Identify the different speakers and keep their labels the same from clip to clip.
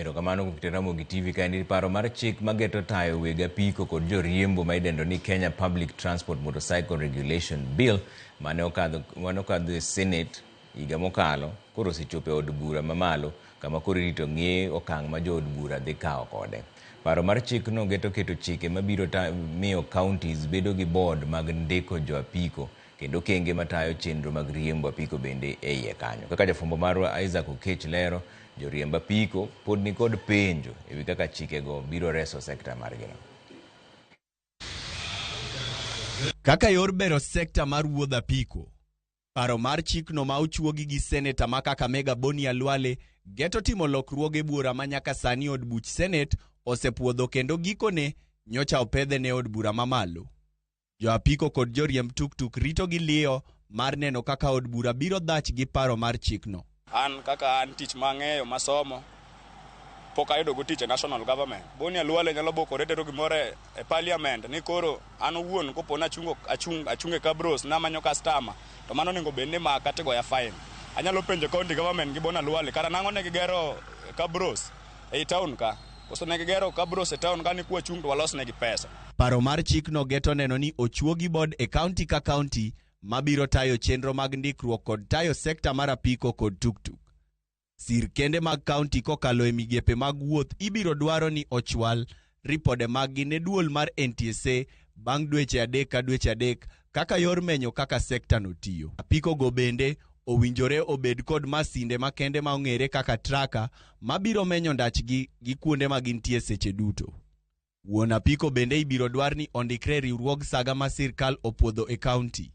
Speaker 1: Kamano kupitia Ramogi TV kaendi paro mar chik mageto tayo weg apiko kod joriembo ma idendo ni Kenya Public Transport Motorcycle Regulation Bill mane okadho Senate higa mokalo koro osechopo od bura mamalo kama koro rito ng'e okang' ma jo od bura dhi kawo kode. Paro mar chik no geto keto chike mabiro miyo counties bedo gi board mag ndiko jo apiko kendo kenge matayo chenro mag riembo apiko bende e iye kanyo. Kaka jafumbo marwa Isaac Okech lero, joriemb apiko pod ni kod penjo ewi kaka chike go biro reso sekta margino.
Speaker 2: Kaka yor bero sekta mar wuodh apiko, paro mar chikno ma ochuogi gi seneta ma Kakamega Boni Alwale geto timo lokruoge bura ma nyaka sani od buch Senate osepuodho kendo gikone nyocha opedhe ne od bura mamalo. Jo apiko kod joriemb tuk rito gi liyo mar neno kaka od bura biro dhach gi paro mar chikno.
Speaker 3: An kaka an tich mang'eyo masomo pok ayudo go tich e national government. Boni Alwale nyalo bokore tero gimore e parliament ni koro an owuon kopo na achunge kabros na manyo customer to mano nego bende ma kategoya fine. Anyalo penjo county government gi Boni Alwale kara nango ne gigero kabros e town ka. Koso ne gigero kabros e town ka ni kwa chung to walos ne gi pesa.
Speaker 2: Paro mar chikno geto neno ni ochuogi board e county ka county mabiro tayo chenro mag ndikruok kod tayo sekta mar apiko kod tuk. Sirkende mag county kokalo e migepe mag wuoth ibiro dwaro ni ochwal ripode mag ne duol mar NTSA bang' dweche adek kaka yor menyo kaka sekta no tiyo. Apiko go bende owinjore obed kod masinde makende ma ong'ere kaka traka mabiro menyo ndachgi gi kuonde ma gintie seche duto. Wuon apiko bende ibiro dwar ni ondikre riwruog saga ma sirkal opuodho e county.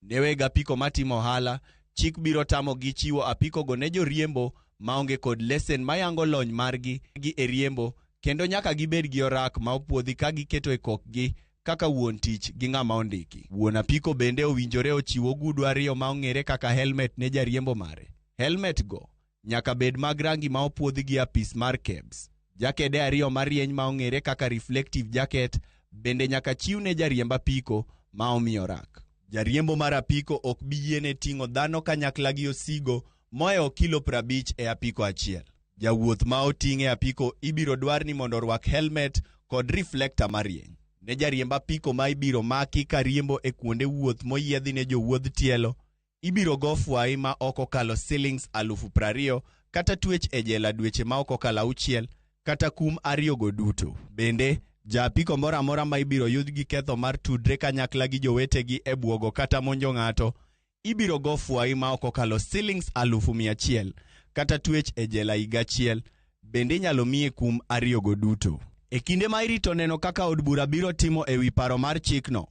Speaker 2: Neweg apiko matimo ohala, chik biro tamo gi chiwo apiko go ne joriembo maonge kod lesen mayango lony margi gi e riembo kendo nyaka gibed gi orak ma opuodhi ka giketo e kokgi kaka wuon tich gi ng'ama ondiki. Wuon apiko bende owinjore ochiwo ogudu ariyo ma ong'ere kaka helmet ne jariembo mare. Helmet go nyaka bed mag rangi ma opuodhi gi apis mar KEBS. Jakede ariyo marieny ma ong'ere kaka reflective jacket bende nyaka chiw ne jariemb apiko ma omiyo rak. Jariembo mar apiko ok biyiene ting'o dhano kanyakla gi osigo moeo kilo 50 e apiko achiel. Jawuoth ma oting'e apiko ibiro dwar ni mondo orwak helmet kod reflector marieny. Ne jariemb apiko ma ibiro maki ka riembo e kuonde wuoth moyiedhi ne jowuodh tielo, ibiro go fwai ma oko kalo shillings 20,000 kata twech e jela dweche ma oko kalo 6 kata kum 2 go duto. Bende ja apiko mora mora ma ibiro yudh gi ketho mar tudre kanyakla gi jowetegi e buogo kata monjo ng'ato ibiro go fwai ma oko kalo shillings 100,000 kata twech e jela higa 1 bende nyalo miye kum 2 go duto. E kinde ma irito neno kaka od bura biro timo e wi paro mar chikno,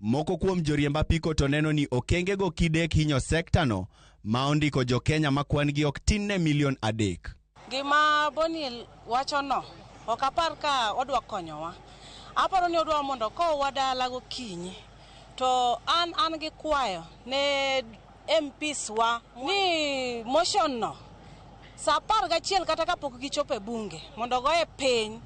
Speaker 2: moko kuom joriemb apiko to neno ni okenge go kidek hinyo sekta no ma ondiko jo Kenya ma kwan gi ok tin ne milion 3.
Speaker 4: Gima Boni wacho no ok apar ka odwa konyowa. Aparo ni odwa mondo ko wadala gokinyi to an gi kwayo ne MPs wa ni motion no sa 11 kata kapok gichopo e bunge mondo goye piny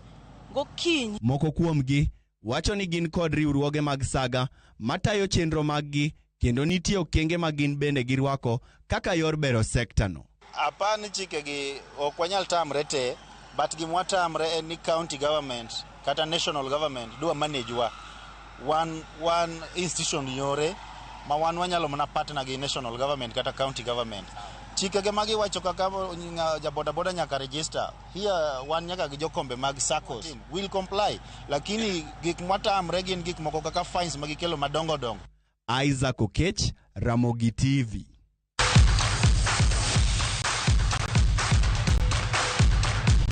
Speaker 4: gokinyi.
Speaker 2: Moko kuomgi wacho ni gin kod riwruoge mag saga matayo chenro maggi kendo nitie okenge ma gin bende girwako kaka yor bero sekta no.
Speaker 5: Apani chikegi ok wanyal tamre te, but gimwa tamre en ni county government kata national government dwa manage wa one institution yore ma wan wanyalo mana partner gi national government kata county government. Chikege magi wacho kaka jaboda boda nyaka register here wan nyaka gi jokombe mag SACCOs will comply, lakini gik mwatamre gin gik moko kaka fines magikelo madongo.
Speaker 2: Isaac Okech, Ramogi TV.